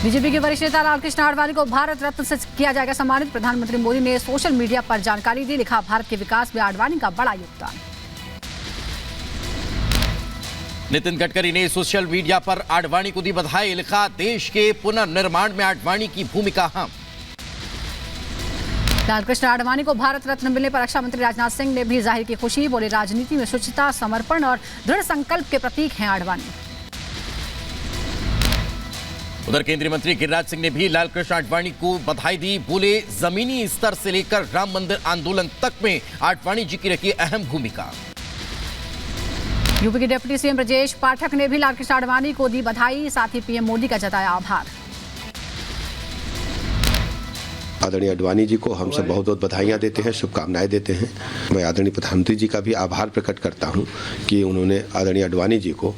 BJP के वरिष्ठ नेता लालकृष्ण आडवाणी को भारत रत्न से किया जाएगा सम्मानित। प्रधानमंत्री मोदी ने सोशल मीडिया पर जानकारी दी। लिखा, भारत के विकास में आडवाणी का बड़ा योगदान। नितिन गडकरी ने सोशल मीडिया पर आडवाणी को दी बधाई। लिखा, देश के पुनर्निर्माण में आडवाणी की भूमिका अहम। लालकृष्ण आडवाणी को भारत रत्न मिलने पर रक्षा मंत्री राजनाथ सिंह ने भी जाहिर की खुशी। बोले, राजनीति में शुचिता, समर्पण और दृढ़ संकल्प के प्रतीक हैं आडवाणी। उधर केंद्रीय मंत्री गिरिराज सिंह ने भी लालकृष्ण आडवाणी को बधाई दी। बोले, जमीनी स्तर से लेकर राम मंदिर आंदोलन तक में आडवाणी जी की रही अहम भूमिका। यूपी के डिप्टी सीएम ब्रजेश पाठक ने भी लालकृष्ण आडवाणी को दी बधाई। साथ ही पीएम मोदी का जताया आभार। आदरणीय आडवाणी जी को हम सब बहुत बहुत बधाइयाँ देते हैं, शुभकामनाएं देते हैं। मैं आदरणीय प्रधानमंत्री जी का भी आभार प्रकट करता हूं कि उन्होंने आदरणीय आडवाणी जी को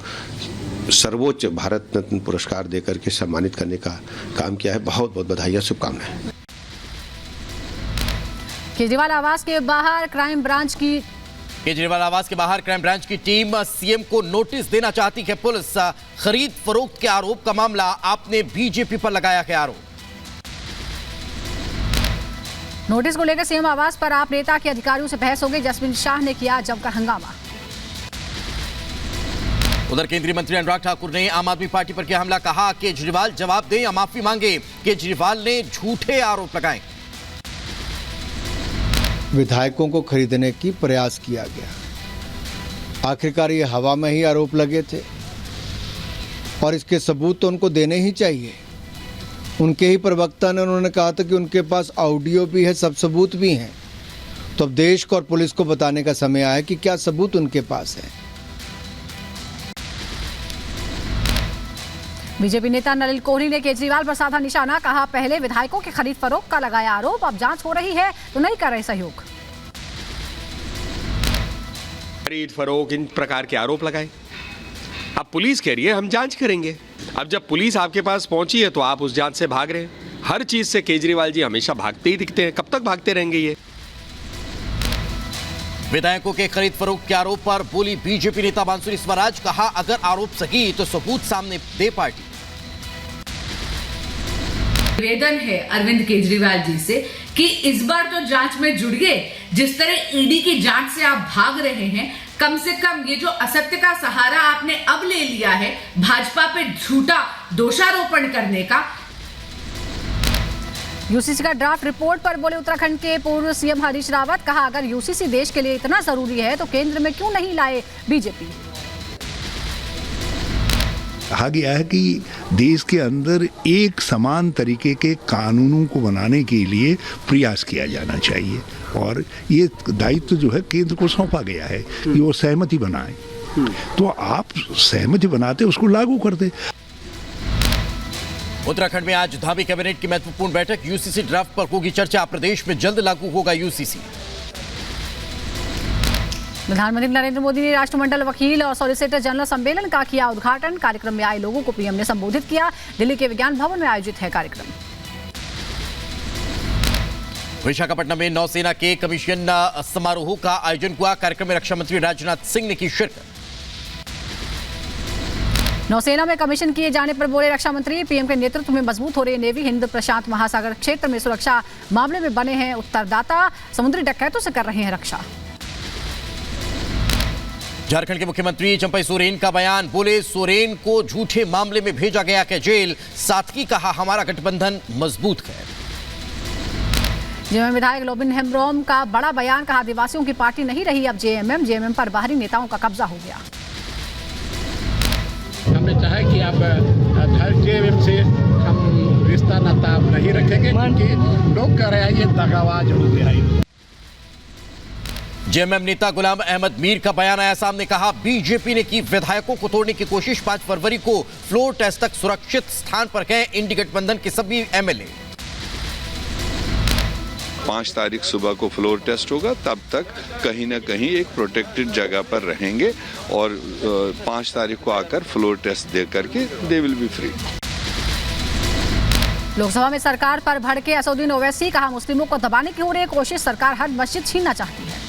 सर्वोच्च भारत रत्न पुरस्कार देकर के सम्मानित करने का काम किया है। बहुत बहुत बधाइयाँ, शुभकामनाएं। केजरीवाल आवास के बाहर क्राइम ब्रांच की टीम सीएम को नोटिस देना चाहती है। पुलिस खरीद फरोख्त के आरोप का मामला आपने बीजेपी पर लगाया है आरोप। नोटिस को लेकर सीएम आवास पर आप नेता के अधिकारियों से बहस हो गई। जसवीर शाह ने किया जमकर हंगामा। उधर केंद्रीय मंत्री अनुराग ठाकुर ने आम आदमी पार्टी पर किया हमला। कहा, केजरीवाल जवाब दें या माफी मांगे। केजरीवाल ने झूठे आरोप लगाए। विधायकों को खरीदने की प्रयास किया गया। आखिरकार ये हवा में ही आरोप लगे थे और इसके सबूत तो उनको देने ही चाहिए। उनके ही प्रवक्ता ने उन्होंने कहा था कि उनके पास ऑडियो भी है, सब सबूत भी हैं। तो अब देश को और पुलिस को बताने का समय आया कि क्या सबूत उनके पास है। बीजेपी नेता नलिन कोहली ने केजरीवाल पर साधा निशाना। कहा, पहले विधायकों के खरीद फरोख्त का लगाया आरोप, अब जांच हो रही है तो नहीं कर रहे सहयोग। खरीद फरोख्त इन प्रकार के आरोप लगाए। अब पुलिस कह रही है हम जांच करेंगे। अब जब पुलिस आपके पास पहुंची है तो आप उस जांच से भाग रहे हैं। हर चीज से केजरीवाल जी हमेशा भागते ही दिखते हैं। कब तक भागते रहेंगे ये? विधायकों के खरीद फरोख्त के आरोप पर बोली बीजेपी नेता बांसुरी स्वराज। कहा, अगर आरोप सही तो सबूत सामने दे पार्टी। निवेदन है अरविंद केजरीवाल जी से कि इस बार तो जांच में जुड़िए। जिस तरह ईडी की जांच से आप भाग रहे हैं, कम से कम ये जो असत्य का सहारा आपने अब ले लिया है भाजपा पे झूठा दोषारोपण करने का। यूसीसी का ड्राफ्ट रिपोर्ट पर बोले उत्तराखंड के पूर्व सीएम हरीश रावत। कहा, अगर यूसीसी देश के लिए इतना जरूरी है तो केंद्र में क्यों नहीं लाए बीजेपी। कहा गया है कि देश के अंदर एक समान तरीके के कानूनों को बनाने के लिए प्रयास किया जाना चाहिए और ये दायित्व जो है केंद्र को सौंपा गया है कि वो सहमति बनाए। तो आप सहमति बनाते उसको लागू कर दे। उत्तराखंड में आज धामी कैबिनेट की महत्वपूर्ण बैठक। यूसीसी ड्राफ्ट पर होगी चर्चा। प्रदेश में जल्द लागू होगा यूसीसी। प्रधानमंत्री नरेंद्र मोदी ने राष्ट्रमंडल वकील और सॉलिसिटर जनरल सम्मेलन का किया उद्घाटन। कार्यक्रम में आए लोगों को पीएम ने संबोधित किया। दिल्ली के विज्ञान भवन में आयोजित है कार्यक्रम। विशाखापट्टनम में नौसेना के कमीशन समारोह का आयोजन हुआ। कार्यक्रम में रक्षा मंत्री राजनाथ सिंह ने की शिरकत। नौसेना में कमीशन किए जाने पर बोले रक्षा मंत्री, पीएम के नेतृत्व में मजबूत हो रही नेवी हिंद प्रशांत महासागर क्षेत्र में सुरक्षा मामले में बने हैं उत्तरदाता। समुद्री डकैतों से कर रहे हैं रक्षा। झारखंड के मुख्यमंत्री चंपई सोरेन का बयान। बोले, सोरेन को झूठे मामले में भेजा गया के जेल। साथ ही कहा, हमारा गठबंधन मजबूत है। जेएमएम विधायक लोबिन हेम्ब्रोम का बड़ा बयान। कहा, आदिवासियों की पार्टी नहीं रही अब जेएमएम पर बाहरी नेताओं का कब्जा हो गया। हमने चाहा कि आप जेएमएम से हम रिश्ता नाता नहीं रखेंगे क्योंकि लोग कह रहे हैं ये दगाबाज हो गया है। जेएमएम नेता गुलाम अहमद मीर का बयान आया सामने। कहा, बीजेपी ने की विधायकों को तोड़ने की कोशिश। 5 फरवरी को फ्लोर टेस्ट तक सुरक्षित स्थान पर गए इंडी गठबंधन के सभी एमएलए। 5 तारीख सुबह को फ्लोर टेस्ट होगा, तब तक कहीं ना कहीं एक प्रोटेक्टेड जगह पर रहेंगे और 5 तारीख को आकर फ्लोर टेस्ट दे करके they will be free. Lok Sabha में सरकार पर भड़के असदुद्दीन ओवैसी। कहा, मुस्लिमों को दबाने की हो रही कोशिश, सरकार हर मस्जिद छीनना चाहती है।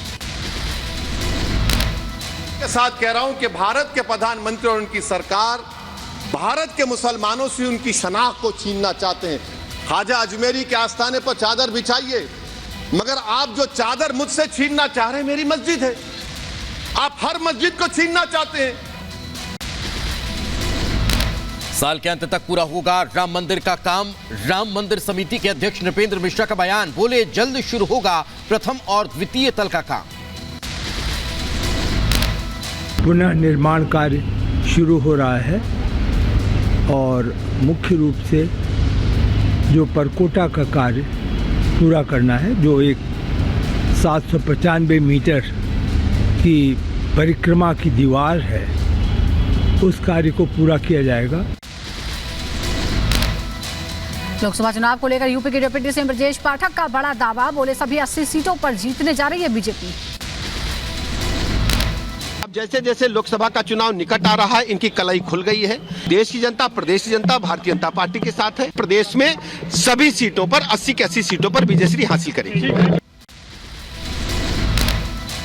के साथ कह रहा हूं कि भारत के प्रधानमंत्री और उनकी सरकार भारत के मुसलमानों से उनकी शनाख्त को छीनना चाहते हैं। ख्वाजा अजमेरी के आस्थाने पर चादर बिछाइए, मगर आप जो चादर मुझसे छीनना चाह रहे हैं, मेरी मस्जिद है, आप हर मस्जिद को छीनना चाहते हैं। साल के अंत तक पूरा होगा राम मंदिर का काम। राम मंदिर समिति के अध्यक्ष नृपेंद्र मिश्रा का बयान, बोले जल्द शुरू होगा प्रथम और द्वितीय तल का काम। पुनः निर्माण कार्य शुरू हो रहा है और मुख्य रूप से जो परकोटा का कार्य पूरा करना है, जो एक 795 मीटर की परिक्रमा की दीवार है, उस कार्य को पूरा किया जाएगा। लोकसभा चुनाव को लेकर यूपी के डिप्टी सीएम ब्रजेश पाठक का बड़ा दावा, बोले सभी 80 सीटों पर जीतने जा रही है बीजेपी। अब जैसे जैसे लोकसभा का चुनाव निकट आ रहा है, इनकी कलाई खुल गई है। देश की जनता, प्रदेश की जनता भारतीय जनता पार्टी के साथ है। प्रदेश में सभी सीटों पर 80 की 80 सीटों पर विजयश्री हासिल करेगी।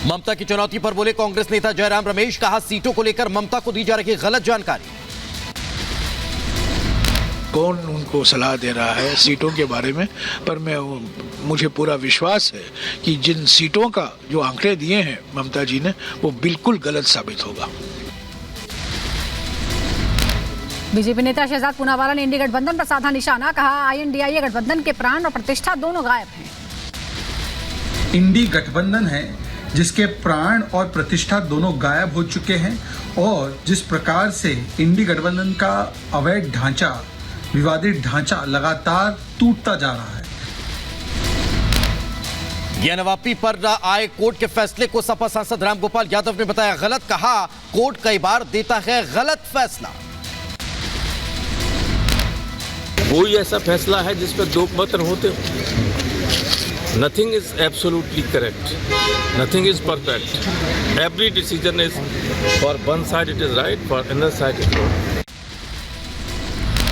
ममता की चुनौती पर बोले कांग्रेस नेता जयराम रमेश, कहा सीटों को लेकर ममता को दी जा रही गलत जानकारी। कौन उनको सलाह दे रहा है सीटों के बारे में, पर मुझे पूरा विश्वास है कि जिन सीटों का जो आंकड़े दिए हैं ममता जी ने, वो बिल्कुल गलत साबित होगा। बीजेपी नेता शहजाद पूनावाला ने इंडी गठबंधन पर साधा निशाना, कहा INDIA गठबंधन के प्राण और प्रतिष्ठा दोनों गायब हैं। इंडी गठबंधन है जिसके प्राण और प्रतिष्ठा दोनों गायब हो चुके हैं, और जिस प्रकार से इंडी गठबंधन का अवैध ढांचा, विवादित ढांचा लगातार टूटता जा रहा है। ज्ञानवापी पर आए कोर्ट के फैसले को सपा सांसद रामगोपाल यादव ने बताया गलत, कहा कोर्ट कई बार देता है गलत फैसला। कोई ऐसा फैसला है जिस पर दो मत होते हो? Nothing is absolutely correct. Nothing is perfect. Every decision is, for one side it is right, for another side it is wrong.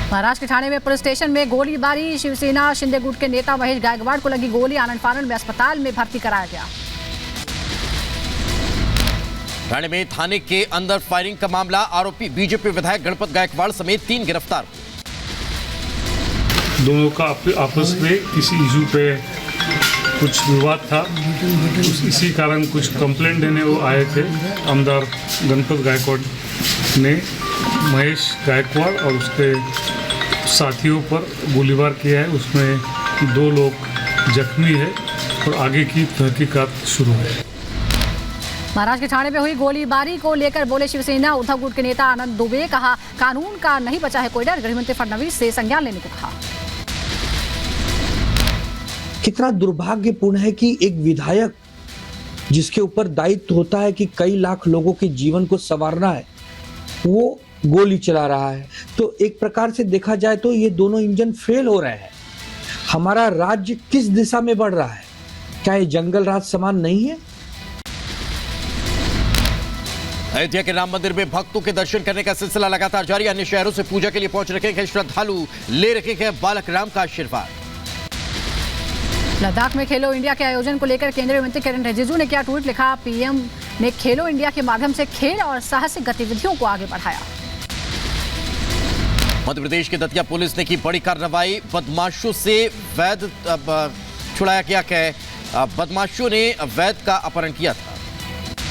Maharashtra के ठाणे में पुलिस स्टेशन में गोलीबारी, शिवसेना शिंदे गुट के नेता महेश गायकवाड़ को लगी गोली, आनंद फानंद में अस्पताल में भर्ती कराया गया। ठाणे में थाने के अंदर फायरिंग का मामला, आरोपी बीजेपी विधायक गणपत गायकवाड़ समेत 3 गिरफ्तार। दोनों का आपस में किसी इशू पे कुछ विवाद था, इसी कारण कुछ कंप्लेंट देने वो आए थे। आमदार गणपत गायकवाड़ ने महेश गायकवाड़ और उसके साथियों पर गोलीबार किया है, उसमें 2 लोग जख्मी है और आगे की तहकीकात शुरू है। महाराष्ट्र के ठाणे में हुई गोलीबारी को लेकर बोले शिवसेना उद्धव गुट के नेता आनंद दुबे, कहा कानून का नहीं बचा है कोई डर, गृहमंत्री फडणवीस से संज्ञान लेने को कहा। कितना दुर्भाग्यपूर्ण है कि एक विधायक जिसके ऊपर दायित्व होता है कि कई लाख लोगों के जीवन को संवारना है, वो गोली चला रहा है। तो एक प्रकार से देखा जाए तो ये दोनों इंजन फेल हो रहे हैं। हमारा राज्य किस दिशा में बढ़ रहा है? क्या ये जंगल राज समान नहीं है? अयोध्या के राम मंदिर में भक्तों के दर्शन करने का सिलसिला लगातार जारी। अन्य शहरों से पूजा के लिए पहुंच रखे हैं श्रद्धालु, ले रखे हैं बालक राम का आशीर्वाद। लद्दाख में खेलो इंडिया के आयोजन को लेकर केंद्रीय मंत्री किरेन रिजिजू ने क्या ट्वीट लिखा, पीएम ने खेलो इंडिया के माध्यम से खेल और साहसिक गतिविधियों को आगे बढ़ाया। मध्य प्रदेश की दतिया पुलिस ने की बड़ी कार्रवाई, बदमाशों से वैद छुड़ाया गया। बदमाशों ने वैद का अपहरण किया था।